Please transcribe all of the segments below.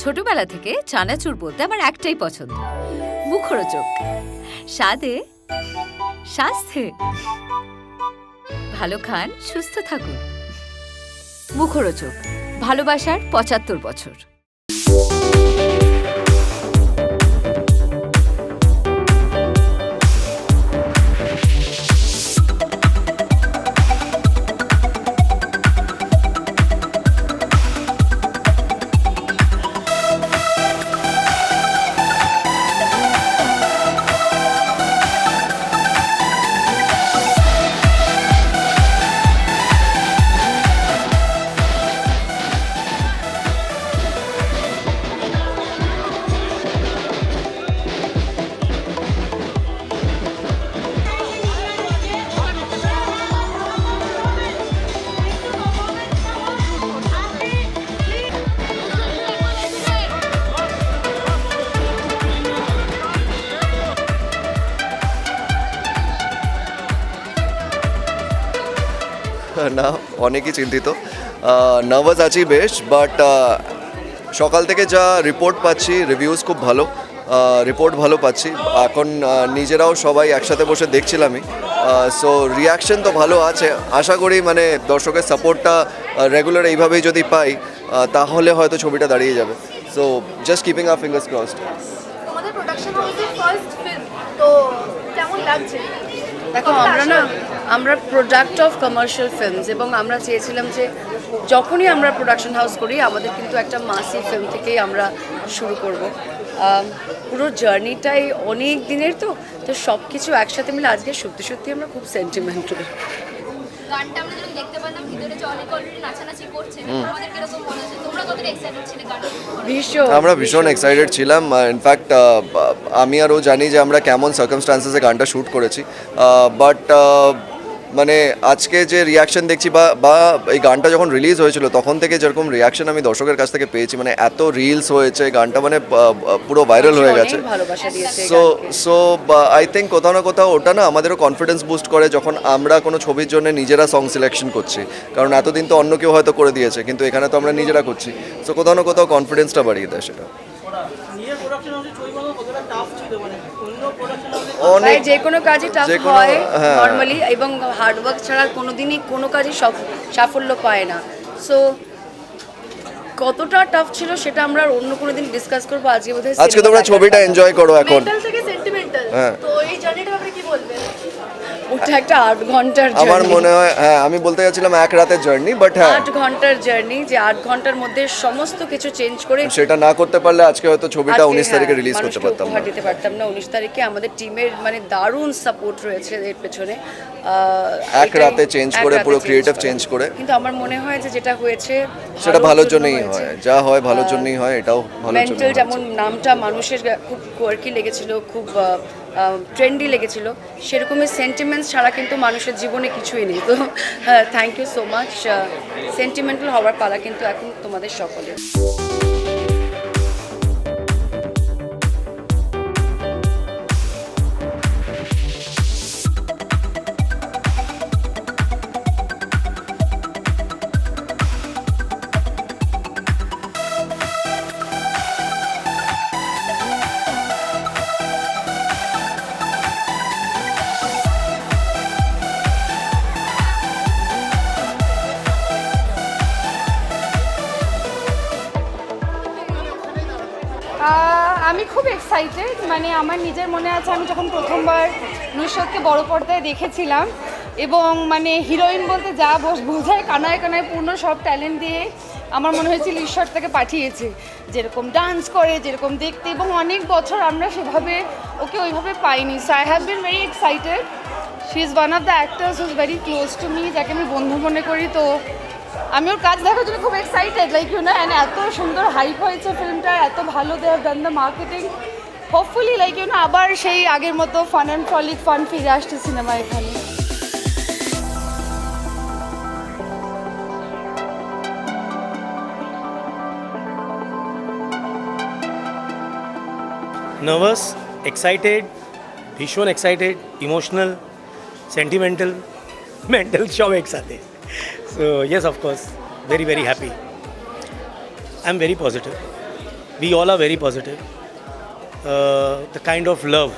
ছোটবেলা থেকে চানাচুর বলতে আমার একটাই পছন্দ, মুখরোচক, স্বাদে স্বাস্থ্যে। ভালো খান, সুস্থ থাকুন। মুখরোচক, ভালোবাসার ৭৫ বছর। না, অনেকই চিন্তিত, নার্ভাস আছি বেশ, বাট সকাল থেকে যা রিপোর্ট পাচ্ছি, রিভিউজ খুব ভালো, রিপোর্ট ভালো পাচ্ছি। এখন নিজেরাও সবাই একসাথে বসে দেখছিলামই, সো রিয়াকশন তো ভালো আছে। আশা করি মানে দর্শকের সাপোর্টটা রেগুলার এইভাবেই যদি পাই, তাহলে হয়তো ছবিটা দাঁড়িয়ে যাবে। So just keeping our fingers crossed. আমাদের প্রোডাকশন হাউসের ফার্স্ট ফিল্ম, তো কেমন লাগছে? দেখো, আমরা প্রোডাক্ট অফ কমার্শিয়াল ফিল্মস, এবং আমরা চেয়েছিলাম যে যখনই আমরা প্রোডাকশন হাউস করি আমাদের কিন্তু একটা মাসি ফিল্ম থেকেই আমরা শুরু করব। পুরো জার্নিটাই অনেক দিনের, তো সব কিছু একসাথে মিলে আজকে সত্যি সত্যি আমরা খুব সেন্টিমেন্টাল। গানটা আমরা যখন দেখতে পেলাম ভিতরে যে অনেক অলরেডি নাচানাচি করছে, আমাদের কিরকম মনে হচ্ছে? তোমরা কতটা এক্সাইটেড ছিলে গানটা? আমরা ভীষণ এক্সাইটেড ছিলাম। ইনফ্যাক্ট আমি আরও জানি যে আমরা কেমন সার্কামস্টান্সেসে গানটা শ্যুট করেছি, বাট মানে আজকে যে রিয়াকশন দেখছি বা এই গানটা যখন রিলিজ হয়েছিল তখন থেকে যেরকম রিয়াকশন আমি দর্শকের কাছ থেকে পেয়েছি, মানে এত রিলস হয়েছে, গানটা মানে পুরো ভাইরাল হয়ে গেছে। সো আই থিঙ্ক কোথাও না কোথাও ওটা না আমাদেরও কনফিডেন্স বুস্ট করে যখন আমরা কোনো ছবির জন্য নিজেরা সং সিলেকশন করছি, কারণ এতদিন তো অন্য কেউ হয়তো করে দিয়েছে, কিন্তু এখানে তো আমরা নিজেরা করছি। সো কোথাও না কোথাও কনফিডেন্সটা বাড়িয়ে দেয় সেটা। অনেক যে কোনো কাজই টাফ হয় নর্মালি, এবং হার্ডওয়ার্ক ছাড়া কোনোদিনই কোনো কাজই সাফল্য পায় না। সো কতটা টাফ ছিল সেটা আমরা অন্য কোনো দিন ডিসকাস করবো। আজকে তোমরা ছবিটা এনজয় করো। এখন মেন্টাল থেকে সেন্টিমেন্টাল, তো এই জার্নিটা আপনি কি বলবেন? ওটা একটা 8 ঘন্টার জার্নি আমার মনে হয়। হ্যাঁ, আমি বলতে যাচ্ছিলাম এক রাতের জার্নি, বাট হ্যাঁ 8 ঘন্টার জার্নি, যে 8 ঘন্টার মধ্যে সমস্ত কিছু চেঞ্জ করে সেটা না করতে পারলে আজকে হয়তো ছবিটা 19 তারিখে রিলিজ করতে পারতাম না। দিতে পারতাম না 19 তারিখে। আমাদের টিমের মানে দারুণ সাপোর্ট রয়েছে এর পেছনে। এক রাতে চেঞ্জ করে, পুরো ক্রিয়েটিভ চেঞ্জ করে। কিন্তু আমার মনে হয় যে যেটা হয়েছে সেটা ভালোর জন্যই হয়, যা হয় ভালোর জন্যই হয়, এটাও ভালোর জন্য। মেন্টাল, যেমন নামটা মানুষের খুব কোয়ার্কি লেগেছিল, খুব ট্রেন্ডি লেগেছিল, সেরকমই সেন্টিমেন্টস ছাড়া কিন্তু মানুষের জীবনে কিছুই নেই। তো thank you so much. Sentimental হওয়ার পালা কিন্তু এখন তোমাদের সকলের। আমি খুব এক্সাইটেড। মানে আমার নিজের মনে আছে আমি যখন প্রথমবার নুসরতকে বড় পর্দায় দেখেছিলাম, এবং মানে হিরোইন বলতে যা বোঝায় কানায় কানায় পূর্ণ সব ট্যালেন্ট দিয়ে আমার মনে হয়েছিল ঈশ্বর তাকে পাঠিয়েছে, যেরকম ডান্স করে, যেরকম দেখতে, এবং অনেক বছর আমরা সেভাবে ওকে ওইভাবে পাইনি। So I have been very excited. She is one of the actors who's very close to me, যাকে আমি বন্ধু মনে করি। তো আমি ওর কাজ দেখার জন্য খুব excited, like you know, and এত সুন্দর হাইপ হয়েছে ফিল্মটা, এত ভালো they have done the marketing. Hopefully like you know আবার সেই আগের মতো ফান অ্যান্ড ফলিক ফান ফিরে আসছে সিনেমা এখানে। নার্ভাস, এক্সাইটেড, ভীষণ এক্সাইটেড, ইমোশনাল, সেন্টিমেন্টাল, মেন্টাল, সব একসাথে। So yes, of course, very happy. I'm very positive. we all are very positive. The kind of love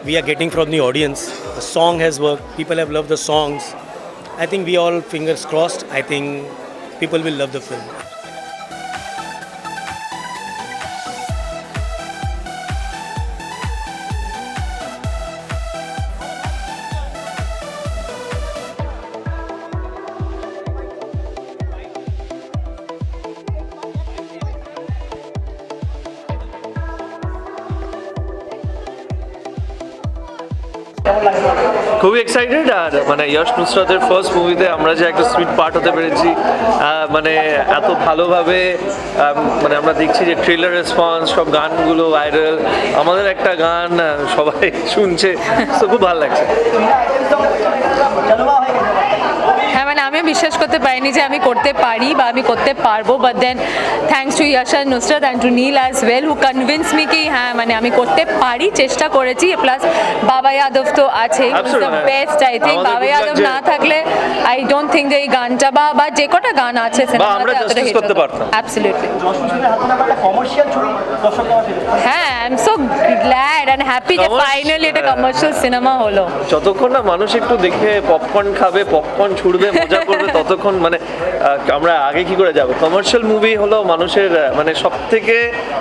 we are getting from the audience, the song has worked, people have loved the songs. I think we all, fingers crossed, I think people will love the film. খুবই excited. আর মানে Yash নুসরাতের first মুভিতে আমরা যে একটা sweet part হতে পেরেছি, মানে এত ভালোভাবে মানে আমরা দেখছি যে ট্রেলার রেসপন্স, সব গানগুলো ভাইরাল, আমাদের একটা গান সবাই শুনছে, তো খুব ভালো লাগছে। হ্যাঁ মানে আমি বিশ্বাস করতে পারিনি যে আমি করতে পারি বা আমি করতে পারবো, but then thanks to Yash আর Nusrat and to Neel as well who convince me কি হ্যাঁ মানে আমি করতে পারি, চেষ্টা করেছি। প্লাস বাবা যাদব তো আছে, দ্য বেস্ট। আই থিঙ্ক বাবা যাদব না থাকলে আই ডোন্ট থিঙ্ক যে এই গানটা বা যে কটা গান আছে সিনেমাতে এতটা হিট করতে পারতাম। অ্যাবসলিউটলি। হ্যাঁ, I am so glad and happy যে ফাইনালি এটা কমার্শিয়াল সিনেমা হলো। যতক্ষণ না মানুষ একটু দেখে পপকর্ন খাবে, পপকর্ন ছুড়বে, মজা করবে, ততক্ষণ মানে আমরা আগে কি করে যাব। কমার্শিয়াল মুভি হলো মানুষের মানে সব থেকে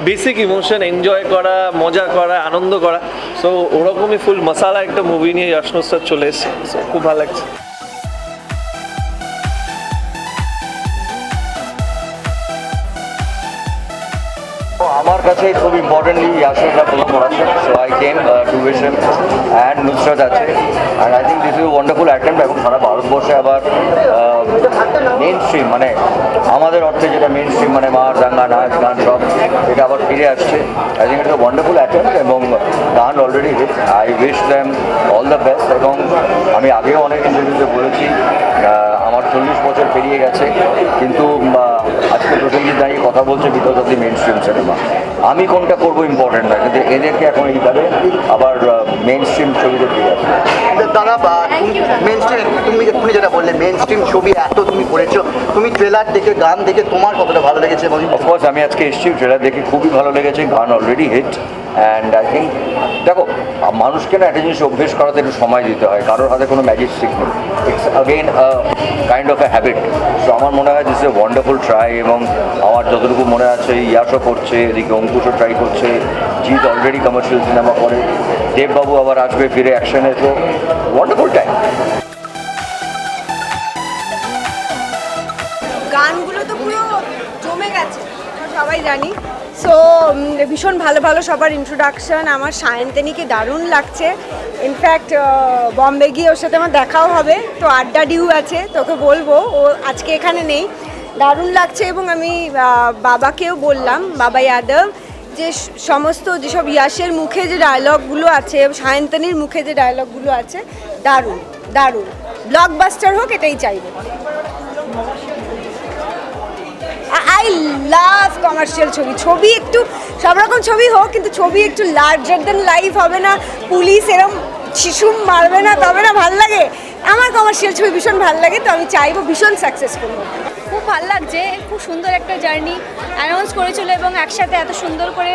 বেসিক ইমোশন, এনজয় করা, মজা করা, আনন্দ করা। সো ওরকমই ফুল মশালা একটা মুভি নিয়ে ইয়াশ নুসরাত চলে এসেছে, সো খুব ভালো লাগছে। আমার কাছে খুব ইম্পর্টেন্টলি ইয়াশরা প্রথম পড়াচ্ছে, so I came to wish him and Nusrat আছে, and I think this is wonderful attempt. এবং সারা ভারতবর্ষে আবার মেন স্ট্রিম মানে আমাদের অর্থে যেটা মেন স্ট্রিম মানে মার দাঙ্গা নাচ গান সব, এটা আবার ফিরে আসছে। I think it's a wonderful attempt এবং গান already hit. I wish them all the best. এবং আমি আগেও অনেক ইন্টারভিউতে বলেছি আমার 40 বছর পেরিয়ে গেছে, কিন্তু আজকে প্রসেনজিৎ দাঁড়িয়ে কথা বলছে because of the mainstream cinema. আমি কোনটা করবো ইম্পর্টেন্ট নয়, কিন্তু এদেরকে এখন এইভাবে আবার মেন স্ট্রিম ছবিতে ফিরে আসবে। দাদা মেন স্ট্রিম তুমি যেটা বললে মেন স্ট্রিম ছবি এত তুমি করেছো, তুমি ট্রেলার দেখে গান দেখে তোমার কতটা ভালো লেগেছে? এবং অফকোর্স আমি আজকে এসেছি, ট্রেলার দেখে খুবই ভালো লেগেছে, গান already hit. And I think দেখো মানুষকে না একটা জিনিস অভ্যেস করাতে একটু সময় দিতে হয়, কারোর হাতে কোনো ম্যাজিক স্টিক নেই, it's again kind of a habit. So আমার মনে হয় দিস এ ওয়ান্ডারফুল ট্রাই। এবং আমার যতটুকু মনে আছে ইয়াশও করছে, এদিকে অঙ্কুশও ট্রাই করছে, জিৎ অলরেডি কমার্শিয়াল সিনেমা করে, দেববাবু আবার আসবে ফিরে অ্যাকশনে, তো ওয়ান্ডারফুল টাইম। গানগুলো তো পুরো জমে গেছে, সবাই জানি। সো ভীষণ ভালো ভালো সবার ইন্ট্রোডাকশন। আমার সায়ন্তানীকে দারুণ লাগছে। ইনফ্যাক্ট বম্বে গিয়ে ওর সাথে আমার দেখাও হবে, তো আড্ডা ডিউ আছে, তোকে বলবো, ও আজকে এখানে নেই। দারুণ লাগছে। এবং আমি বাবাকেও বললাম, বাবা যাদব, যে সমস্ত যেসব ইয়াশের মুখে যে ডায়লগগুলো আছে, সায়ন্তানীর মুখে যে ডায়লগগুলো আছে, দারুণ দারুণ। ব্লকবাস্টার হোক, এটাই চাইবো। আই লাভ কমার্শিয়াল ছবি। ছবি একটু সব রকম ছবি হোক, কিন্তু ছবি একটু লার্জার দেন লাইফ হবে না, পুলিশ এরম শিশু মারবে না, তবে না ভাল লাগে। আমার কমার্শিয়াল ছবি ভীষণ ভাল লাগে, তো আমি চাইবো ভীষণ সাকসেসফুল হোক। খুব ভালো লাগছে, খুব সুন্দর একটা জার্নি অ্যানাউন্স করেছিল এবং একসাথে এত সুন্দর করে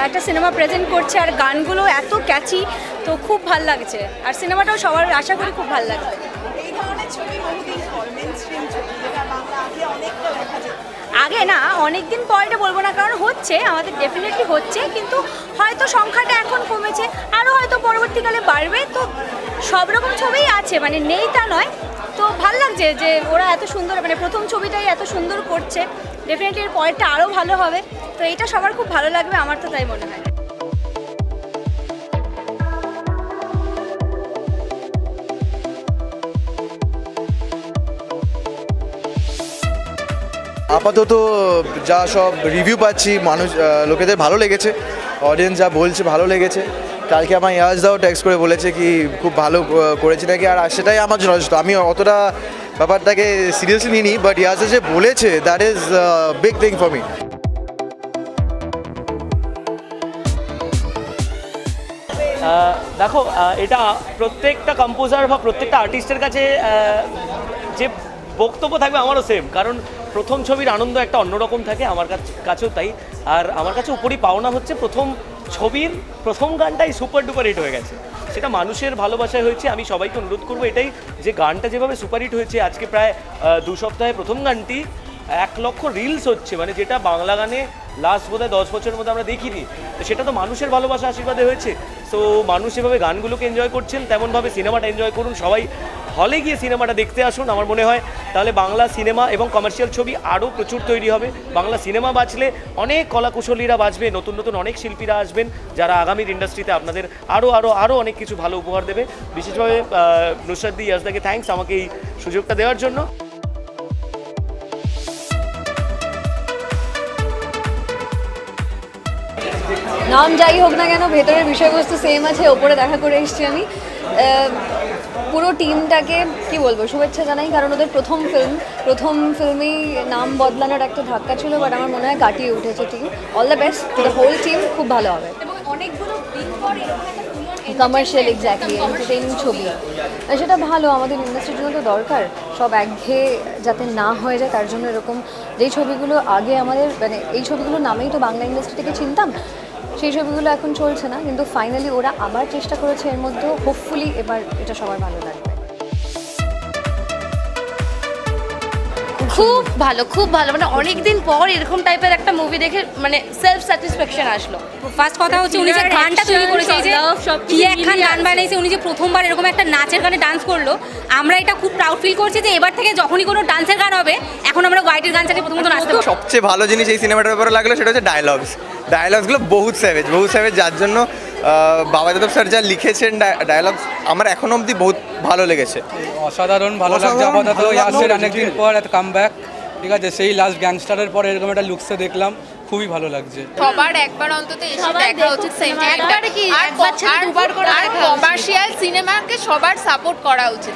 একটা সিনেমা প্রেজেন্ট করছে, আর গানগুলো এত ক্যাচি, তো খুব ভাল লাগছে। আর সিনেমাটাও সবার আশা করি খুব ভালো লাগছে। এই ধরনের ছবি বহুদিন পর, মেইনস্ট্রিম ছবি, যেটা বাংলা আগে অনেকটা দেখা যায়। আগে না, অনেক দিন পর এটা বলবো না, কারণ হচ্ছে আমাদের ডেফিনেটলি হচ্ছে, কিন্তু হয়তো সংখ্যাটা এখন কমেছে, আরও হয়তো পরবর্তীকালে বাড়বে। তো সব রকম ছবিই আছে, মানে নেই তা নয়। তো ভাল লাগছে যে ওরা এত সুন্দর, মানে প্রথম ছবিটাই এত সুন্দর করছে, ডেফিনেটলি এর পরেরটা আরও ভালো হবে। তো এটা সবার খুব ভালো লাগবে, আমার তো তাই মনে হয়। আপাতত যা সব রিভিউ পাচ্ছি, মানুষ লোকেদের ভালো লেগেছে, অডিয়েন্স যা বলছে ভালো লেগেছে। কালকে আমার ইয়াজদাও টেক্সট করে বলেছে কি খুব ভালো করেছি নাকি, আর সেটাই আমার জন্য যথেষ্ট। আমি অতটা ব্যাপারটাকে সিরিয়াসলি নিইনি, বাট ইয়াজদা যে বলেছে that is big thing for me. দেখো এটা প্রত্যেকটা কম্পোজার বা প্রত্যেকটা আর্টিস্টের কাছে যে বক্তব্য থাকবে আমারও সেম, কারণ প্রথম ছবির আনন্দ একটা অন্যরকম থাকে, আমার কাছেও তাই। আর আমার কাছে উপরই পাওনা হচ্ছে প্রথম ছবির প্রথম গানটাই সুপার ডুপার হিট হয়ে গেছে, সেটা মানুষের ভালোবাসায় হয়েছে। আমি সবাইকে অনুরোধ করবো এটাই, যে গানটা যেভাবে সুপার হিট হয়েছে, আজকে প্রায় 2 সপ্তাহে প্রথম গানটি 1 লক্ষ রিলস হচ্ছে, মানে যেটা বাংলা গানে লাস্ট বোধহয় 10 বছরের মধ্যে আমরা দেখিনি। তো সেটা তো মানুষের ভালোবাসা আশীর্বাদে হয়েছে। সো মানুষ যেভাবে গানগুলোকে এনজয় করছেন, তেমনভাবে সিনেমাটা এনজয় করুন, সবাই হলে গিয়ে সিনেমাটা দেখতে আসুন। আমার মনে হয় তাহলে বাংলা সিনেমা এবং কমার্শিয়াল ছবি আরও প্রচুর তৈরি হবে। বাংলা সিনেমা বাঁচলে অনেক কলাকুশলীরা বাঁচবে, নতুন নতুন অনেক শিল্পীরা আসবেন, যারা আগামীর ইন্ডাস্ট্রিতে আপনাদের আরও অনেক কিছু ভালো উপহার দেবে। বিশেষভাবে নুসরাতদি, ইয়াসদাকে থ্যাঙ্কস আমাকে এই সুযোগটা দেওয়ার জন্য। নাম যাই হোক না কেন, ভেতরের বিষয়বস্তু সেম আছে। ওপরে দেখা করে এসেছি আমি। পুরো টিমটাকে কি বলবো, শুভেচ্ছা জানাই, কারণ ওদের প্রথম ফিল্মেই নাম বদলানোর একটা ধাক্কা ছিল, বাট আমার মনে হয় কাটিয়ে উঠেছে team. All the best to the whole team, খুব ভালো হবে। কমার্শিয়াল, এক্স্যাক্টলি, এন্টারটেইনিং ছবি, আর সেটা ভালো, আমাদের ইন্ডাস্ট্রির জন্য তো দরকার। সব একঘেয়ে যাতে না হয়ে যায়, তার জন্য এরকম যেই ছবিগুলো আগে আমাদের, মানে এই ছবিগুলোর নামেই তো বাংলা ইন্ডাস্ট্রি থেকে চিনতাম, সেই ছবিগুলো এখন চলছে না, কিন্তু ফাইনালি ওরা আবার চেষ্টা করেছে এর মধ্যে। হোপফুলি এবার এটা সবার ভালো লাগবে। খুব ভালো, মানে অনেকদিন পর এরকম টাইপের একটা মুভি দেখে মানে সেলফ স্যাটিসফ্যাকশন আসলো। ফার্স্ট কথা হচ্ছে উনি যে গানটা তৈরি করেছে, এই যে কি একখান গান বানাইছে, উনি যে প্রথমবার এরকম একটা নাচের গানে ডান্স করলো, আমরা এটা খুব প্রাউড ফিল করছি যে এবার থেকে যখনই কোনো ডান্সের গান হবে, এখন আমরা হোয়াইটের গান চালিয়ে প্রথমত নাচতে পারবো। সবচেয়ে ভালো জিনিস এই সিনেমাটার ব্যাপারে লাগলো সেটা হচ্ছে ডায়লগসগুলো বহুত স্যাভেজ, যার জন্য বাবা যাদব স্যার যা লিখেছেন ডায়লগস আমার এখনো অবধি বহুত ভালো লেগেছে। অসাধারণ ভালো লাগছে আপাতত। ইয়াসের অনেকদিন পর এত কামব্যাক, ঠিক আছে, সেই লাস্ট গ্যাংস্টারের পর এরকম একটা লুকসে দেখলাম, খুবই ভালো লাগছে। সবার একবার অন্তত এসে দেখা উচিত সিনেমা, একবার কি একবার ছেড়ে দুবার করে, আর কমার্শিয়াল সিনেমাকে সবার সাপোর্ট করা উচিত।